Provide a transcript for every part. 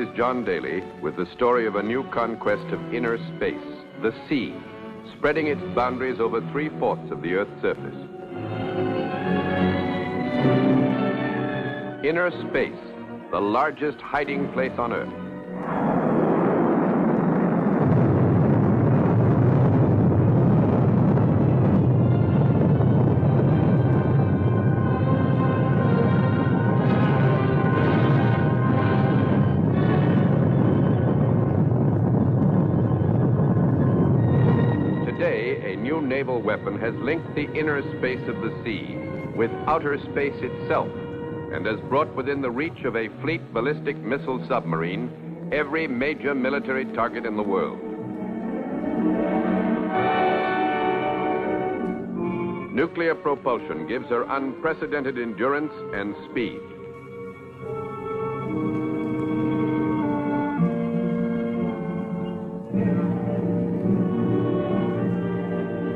is John Daly with the story of a new conquest of inner space, the sea, spreading its boundaries over 3/4 of the Earth's surface. Inner space, the largest hiding place on Earth. Naval weapon has linked the inner space of the sea with outer space itself and has brought within the reach of a Fleet Ballistic Missile submarine every major military target in the world. Nuclear propulsion gives her unprecedented endurance and speed.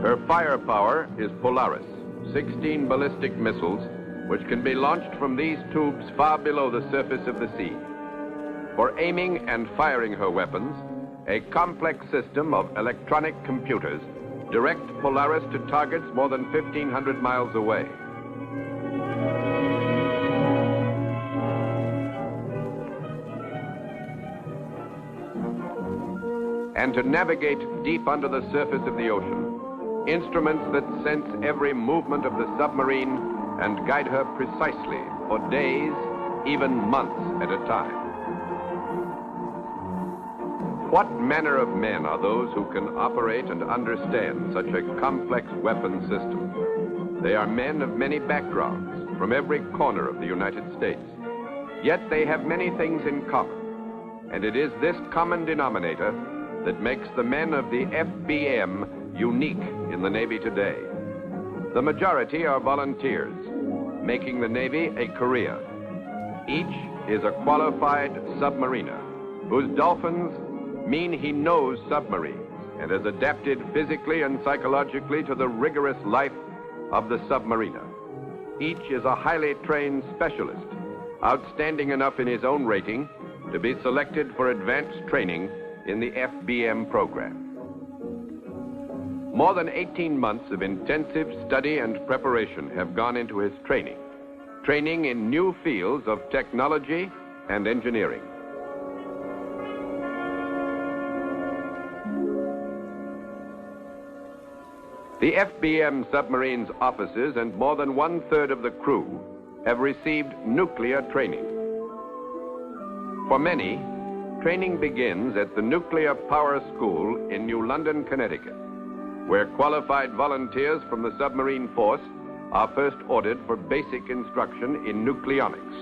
Her firepower is Polaris, 16 ballistic missiles, which can be launched from these tubes far below the surface of the sea. For aiming and firing her weapons, a complex system of electronic computers direct Polaris to targets more than 1,500 miles away. And to navigate deep under the surface of the ocean, instruments that sense every movement of the submarine and guide her precisely for days, even months at a time. What manner of men are those who can operate and understand such a complex weapon system? They are men of many backgrounds from every corner of the United States. Yet they have many things in common, and it is this common denominator that makes the men of the FBM unique in the Navy today. The majority are volunteers, making the Navy a career. Each is a qualified submariner, whose dolphins mean he knows submarines and has adapted physically and psychologically to the rigorous life of the submariner. Each is a highly trained specialist, outstanding enough in his own rating to be selected for advanced training in the FBM program. More than 18 months of intensive study and preparation have gone into his training in new fields of technology and engineering. The FBM submarines officers and more than 1/3 of the crew have received nuclear training. For many, training begins at the Nuclear Power School in New London, Connecticut, where qualified volunteers from the submarine force are first ordered for basic instruction in nucleonics.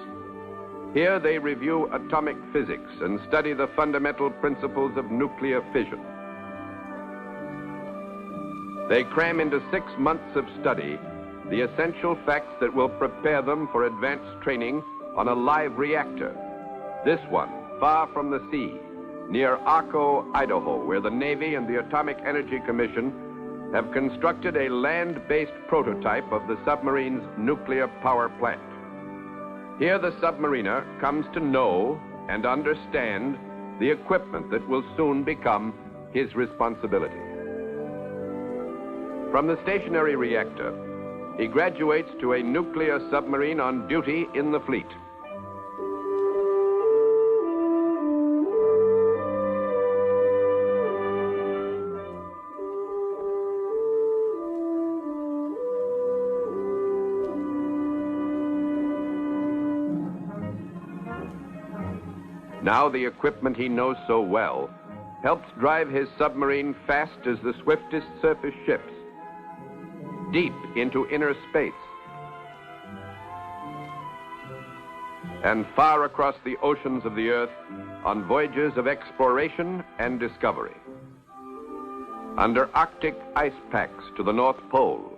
Here they review atomic physics and study the fundamental principles of nuclear fission. They cram into 6 months of study the essential facts that will prepare them for advanced training on a live reactor. This one, far from the sea, near Arco, Idaho, where the Navy and the Atomic Energy Commission have constructed a land-based prototype of the submarine's nuclear power plant. Here the submariner comes to know and understand the equipment that will soon become his responsibility. From the stationary reactor, he graduates to a nuclear submarine on duty in the fleet. Now the equipment he knows so well helps drive his submarine fast as the swiftest surface ships, deep into inner space, and far across the oceans of the Earth on voyages of exploration and discovery. Under Arctic ice packs to the North Pole,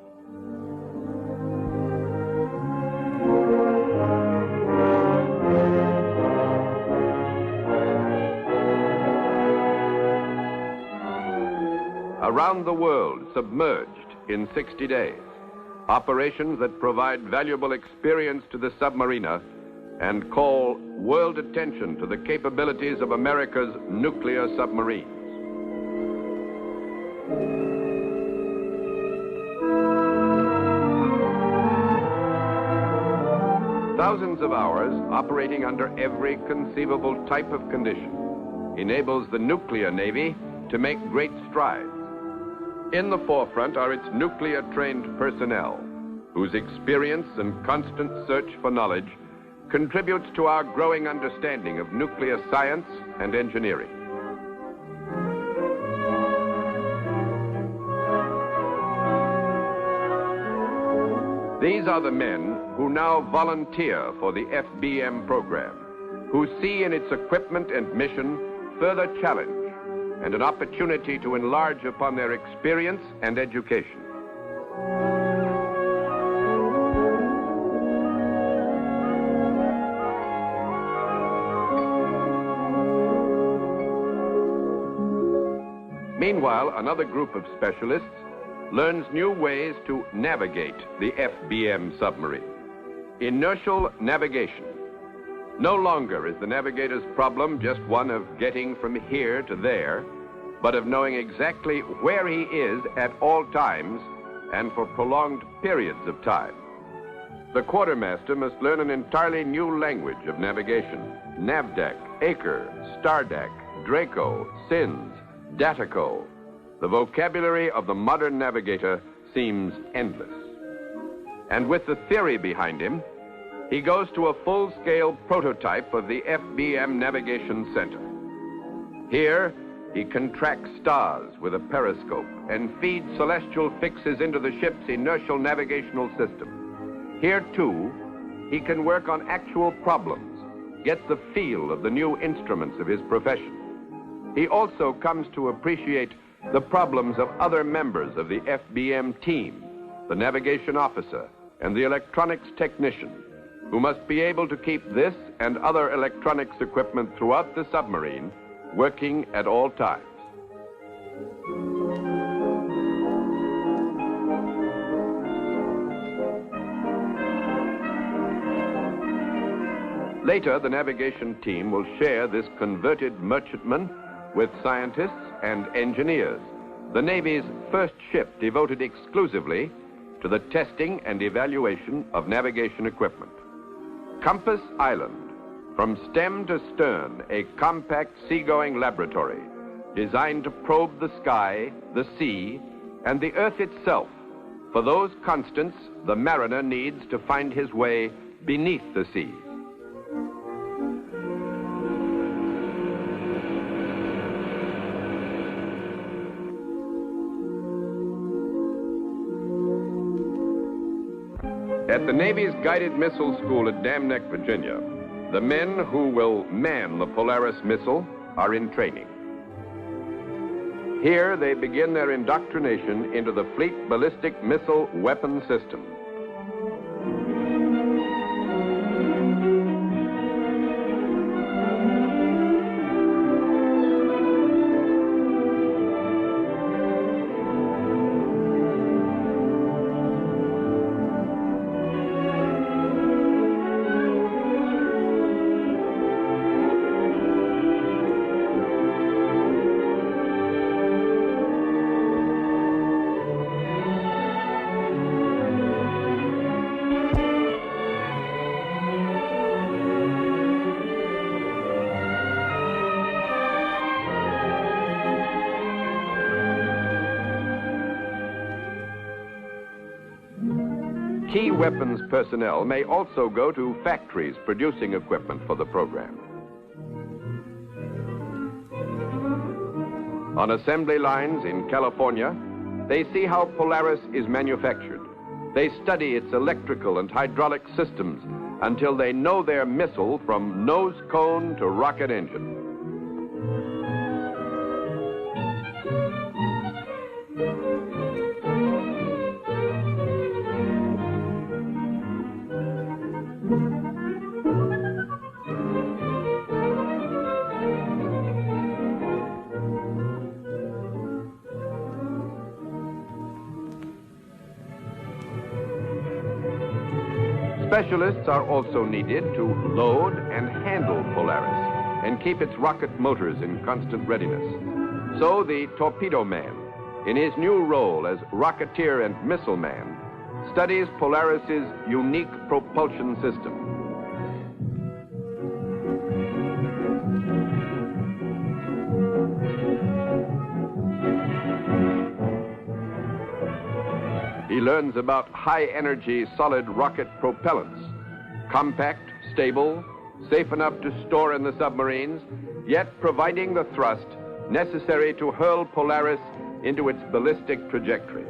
around the world, submerged in 60 days. Operations that provide valuable experience to the submariner and call world attention to the capabilities of America's nuclear submarines. Thousands of hours operating under every conceivable type of condition enables the nuclear Navy to make great strides. In the forefront are its nuclear-trained personnel, whose experience and constant search for knowledge contributes to our growing understanding of nuclear science and engineering. These are the men who now volunteer for the FBM program, who see in its equipment and mission further challenge and an opportunity to enlarge upon their experience and education. Meanwhile, another group of specialists learns new ways to navigate the FBM submarine. Inertial navigation. No longer is the navigator's problem just one of getting from here to there, but of knowing exactly where he is at all times and for prolonged periods of time. The quartermaster must learn an entirely new language of navigation. Navdeck, Acre, Stardeck, Draco, SINS, Dataco. The vocabulary of the modern navigator seems endless. And with the theory behind him, he goes to a full-scale prototype of the FBM Navigation Center. Here, he can track stars with a periscope and feed celestial fixes into the ship's inertial navigational system. Here, too, he can work on actual problems, get the feel of the new instruments of his profession. He also comes to appreciate the problems of other members of the FBM team, the navigation officer and the electronics technician, who must be able to keep this and other electronics equipment throughout the submarine working at all times. Later, the navigation team will share this converted merchantman with scientists and engineers, the Navy's first ship devoted exclusively to the testing and evaluation of navigation equipment. Compass Island, from stem to stern, a compact seagoing laboratory designed to probe the sky, the sea, and the earth itself for those constants the mariner needs to find his way beneath the sea. At the Navy's Guided Missile School at Dam Neck, Virginia, the men who will man the Polaris missile are in training. Here, they begin their indoctrination into the Fleet Ballistic Missile weapon system. Key weapons personnel may also go to factories producing equipment for the program. On assembly lines in California, they see how Polaris is manufactured. They study its electrical and hydraulic systems until they know their missile from nose cone to rocket engine. Specialists are also needed to load and handle Polaris and keep its rocket motors in constant readiness. So the torpedo man, in his new role as rocketeer and missile man, studies Polaris's unique propulsion system. He learns about high-energy solid rocket propellants, compact, stable, safe enough to store in the submarines, yet providing the thrust necessary to hurl Polaris into its ballistic trajectory.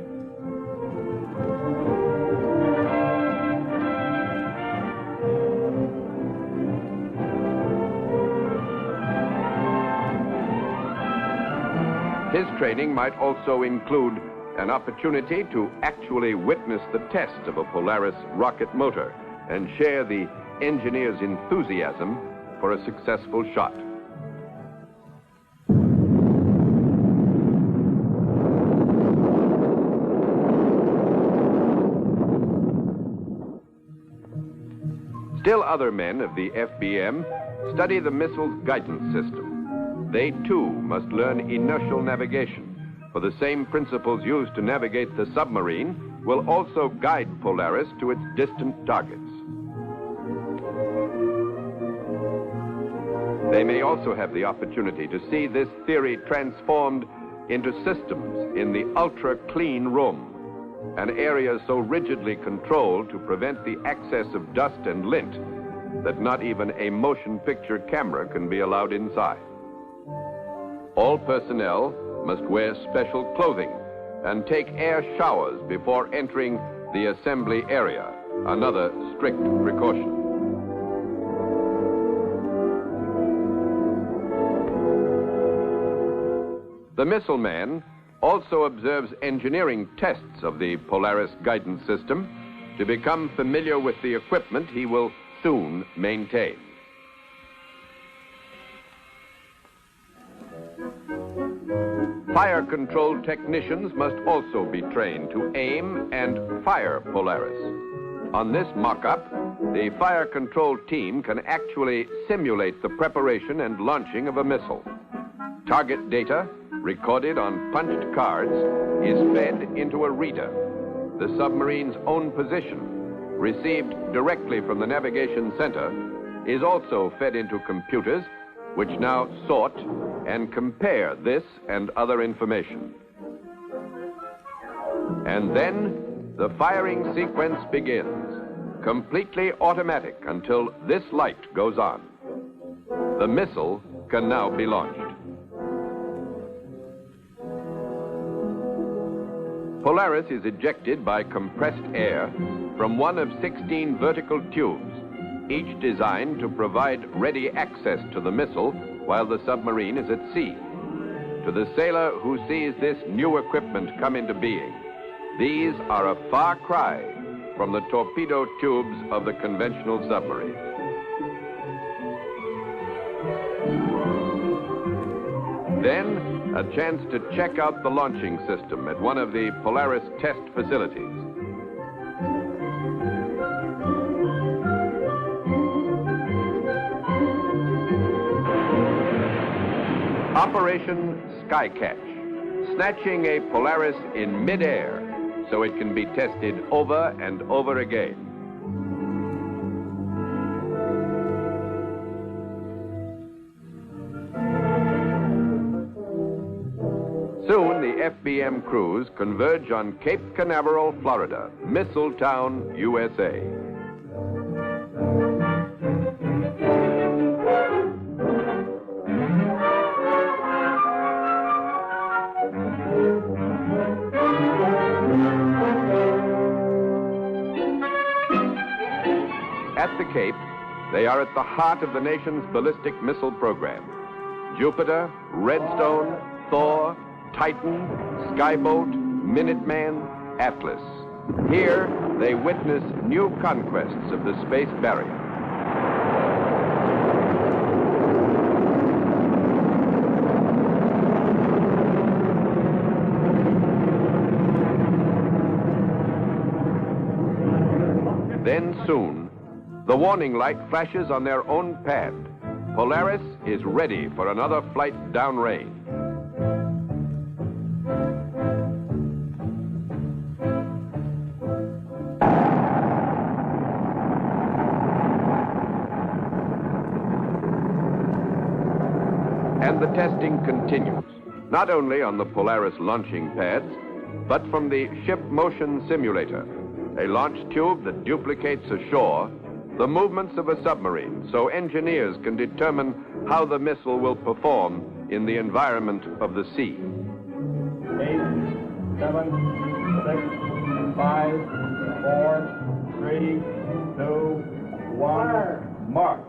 His training might also include an opportunity to actually witness the test of a Polaris rocket motor and share the engineer's enthusiasm for a successful shot. Still other men of the FBM study the missile's guidance system. They too must learn inertial navigation, for the same principles used to navigate the submarine will also guide Polaris to its distant targets. They may also have the opportunity to see this theory transformed into systems in the ultra-clean room, an area so rigidly controlled to prevent the access of dust and lint that not even a motion picture camera can be allowed inside. All personnel must wear special clothing and take air showers before entering the assembly area, another strict precaution. The missile man also observes engineering tests of the Polaris guidance system to become familiar with the equipment he will soon maintain. Fire control technicians must also be trained to aim and fire Polaris. On this mock-up, the fire control team can actually simulate the preparation and launching of a missile. Target data, recorded on punched cards, is fed into a reader. The submarine's own position, received directly from the navigation center, is also fed into computers, which now sort and compare this and other information. And then the firing sequence begins, completely automatic until this light goes on. The missile can now be launched. Polaris is ejected by compressed air from one of 16 vertical tubes, each designed to provide ready access to the missile while the submarine is at sea. To the sailor who sees this new equipment come into being, these are a far cry from the torpedo tubes of the conventional submarine. Then, a chance to check out the launching system at one of the Polaris test facilities. Operation Skycatch, snatching a Polaris in midair so it can be tested over and over again. Soon, the FBM crews converge on Cape Canaveral, Florida, Missile Town, USA. At the Cape, they are at the heart of the nation's ballistic missile program. Jupiter, Redstone, Thor, Titan, Skyboat, Minuteman, Atlas. Here, they witness new conquests of the space barrier. Then soon, The warning light flashes on their own pad. Polaris is ready for another flight downrange. And the testing continues, not only on the Polaris launching pads, but from the Ship Motion Simulator, a launch tube that duplicates ashore the movements of a submarine, so engineers can determine how the missile will perform in the environment of the sea. 8, 7, 6, 5, 4, 3, 2, 1, mark.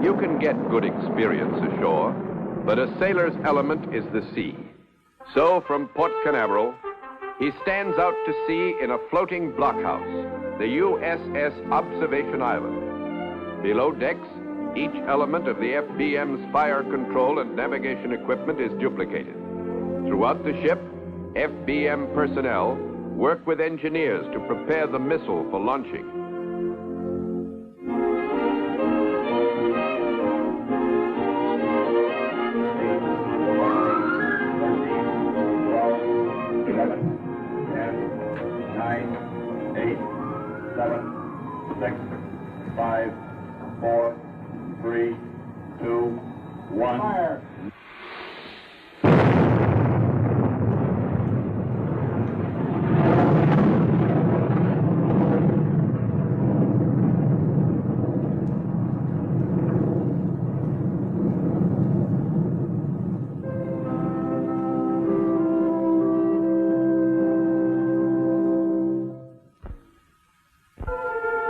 You can get good experience ashore, but a sailor's element is the sea. So from Port Canaveral, he stands out to sea in a floating blockhouse, the USS Observation Island. Below decks, each element of the FBM's fire control and navigation equipment is duplicated. Throughout the ship, FBM personnel work with engineers to prepare the missile for launching.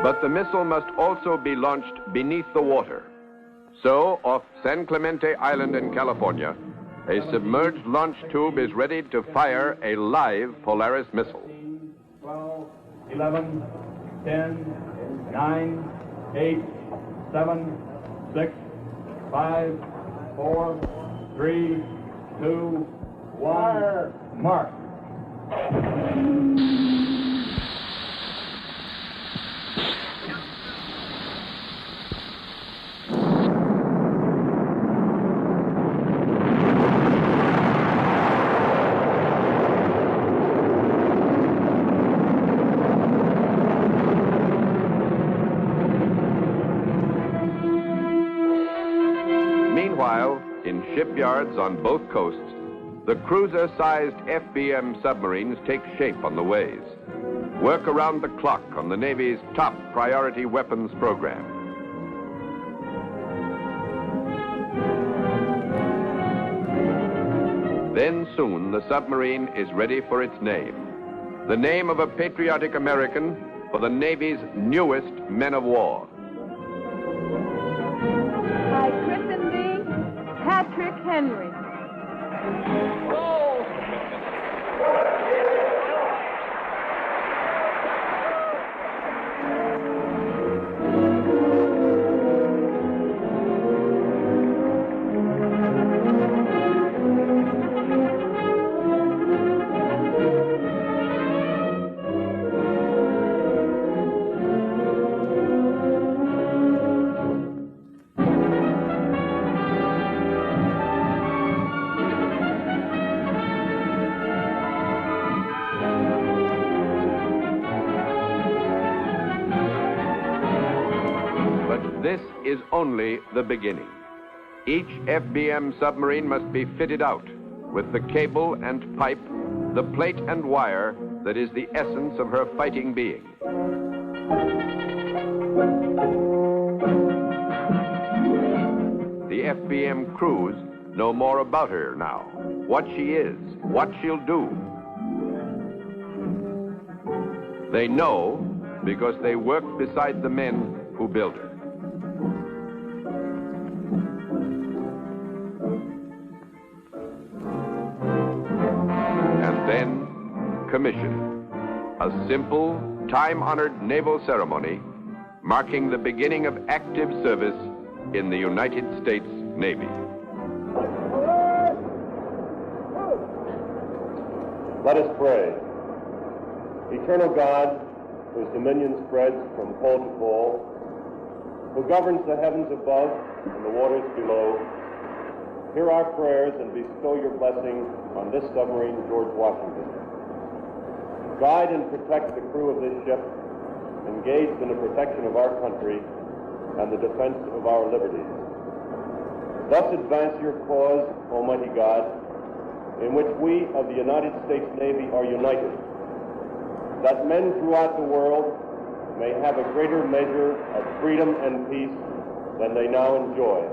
But the missile must also be launched beneath the water. So, off San Clemente Island in California, a submerged launch tube is ready to fire a live Polaris missile. 12, 11, 10, 9, 8, 7, 6, 5, 4, 3, 2, 1, mark. Meanwhile, in shipyards on both coasts, the cruiser-sized FBM submarines take shape on the ways, work around the clock on the Navy's top priority weapons program. Then soon the submarine is ready for its name, the name of a patriotic American for the Navy's newest men of war. I christen thee Patrick Henry. This is only the beginning. Each FBM submarine must be fitted out with the cable and pipe, the plate and wire that is the essence of her fighting being. The FBM crews know more about her now, what she is, what she'll do. They know because they work beside the men who build her. Then, commissioning, a simple, time-honored naval ceremony marking the beginning of active service in the United States Navy. Let us pray. Eternal God, whose dominion spreads from pole to pole, who governs the heavens above and the waters below, hear our prayers and bestow your blessing on this submarine, George Washington. Guide and protect the crew of this ship, engaged in the protection of our country and the defense of our liberties. Thus advance your cause, Almighty God, in which we of the United States Navy are united, that men throughout the world may have a greater measure of freedom and peace than they now enjoy.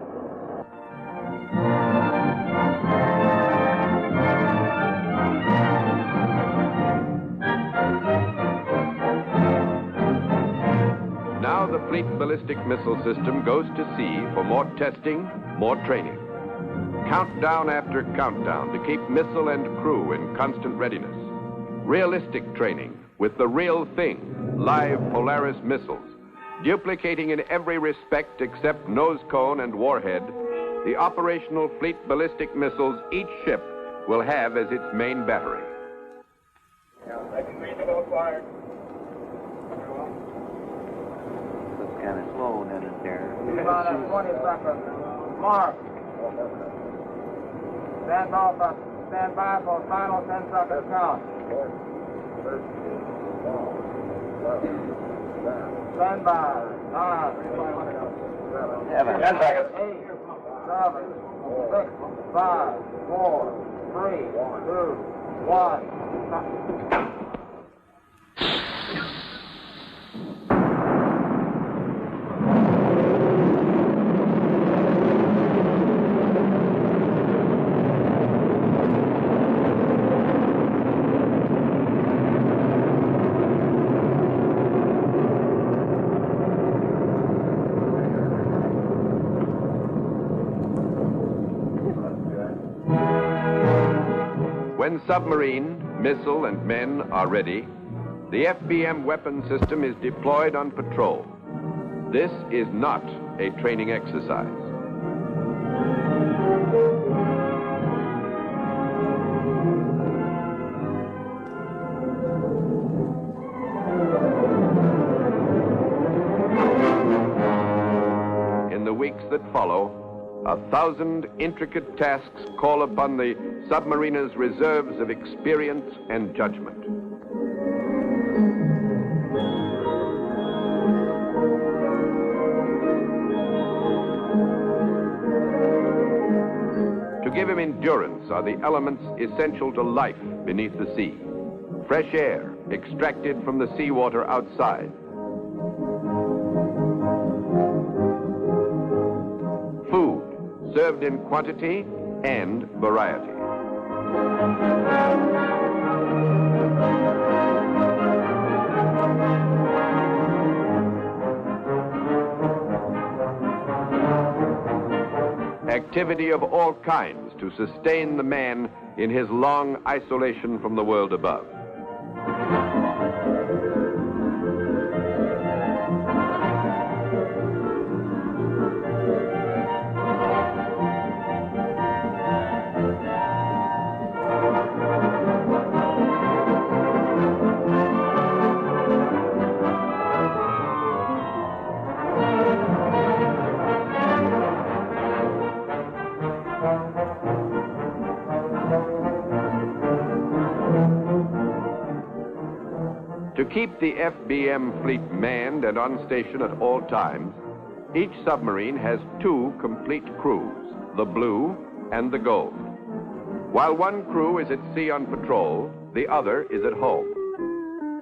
Now the Fleet Ballistic Missile System goes to sea for more testing, more training. Countdown after countdown to keep missile and crew in constant readiness. Realistic training with the real thing, live Polaris missiles, duplicating in every respect except nose cone and warhead the operational Fleet Ballistic Missiles each ship will have as its main battery. That's kind of slow, doesn't it, there? About 20 seconds. Mark. Stand by for final 10-second count. Stand by. 9, 10 seconds. 8, 7, 6, 5, 4, 3, 2, 1. When submarine, missile, and men are ready, the FBM weapon system is deployed on patrol. This is not a training exercise. In the weeks that follow, 1,000 intricate tasks call upon the submariners' reserves of experience and judgment. To give him endurance are the elements essential to life beneath the sea. Fresh air extracted from the seawater outside. Food served in quantity and variety. Activity of all kinds to sustain the man in his long isolation from the world above. To keep the FBM fleet manned and on station at all times, each submarine has 2 complete crews, the Blue and the Gold. While one crew is at sea on patrol, the other is at home.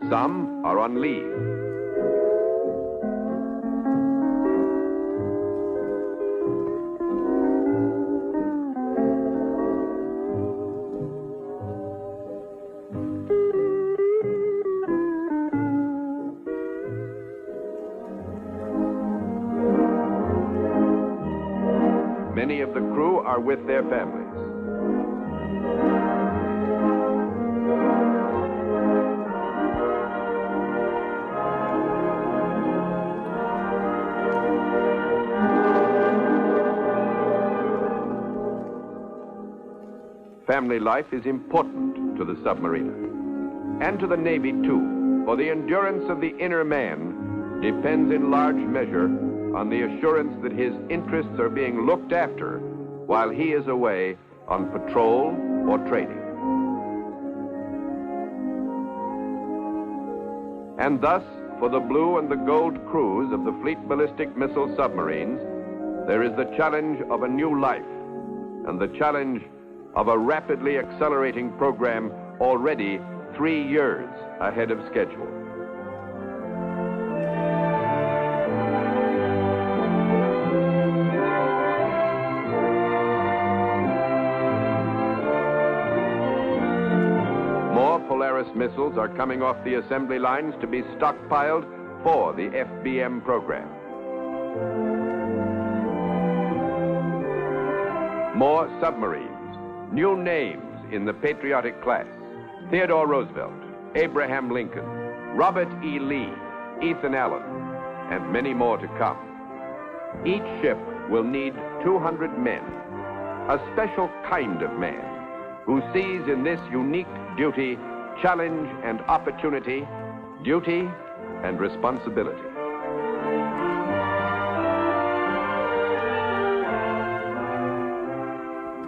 Some are on leave. Many of the crew are with their families. Family life is important to the submariner. And to the Navy, too, for the endurance of the inner man depends in large measure on the assurance that his interests are being looked after while he is away on patrol or training. And thus, for the blue and the gold crews of the Fleet Ballistic Missile submarines, there is the challenge of a new life and the challenge of a rapidly accelerating program already 3 years ahead of schedule. More Polaris missiles are coming off the assembly lines to be stockpiled for the FBM program. More submarines, new names in the patriotic class: Theodore Roosevelt, Abraham Lincoln, Robert E. Lee, Ethan Allen, and many more to come. Each ship will need 200 men, a special kind of man who sees in this unique duty challenge and opportunity, duty and responsibility.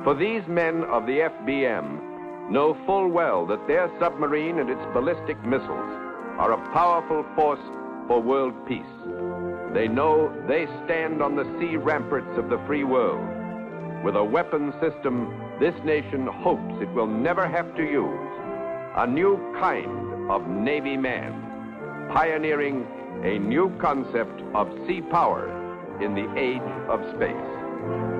For these men of the FBM know full well that their submarine and its ballistic missiles are a powerful force for world peace. They know they stand on the sea ramparts of the free world with a weapon system this nation hopes it will never have to use, a new kind of Navy man, pioneering a new concept of sea power in the age of space.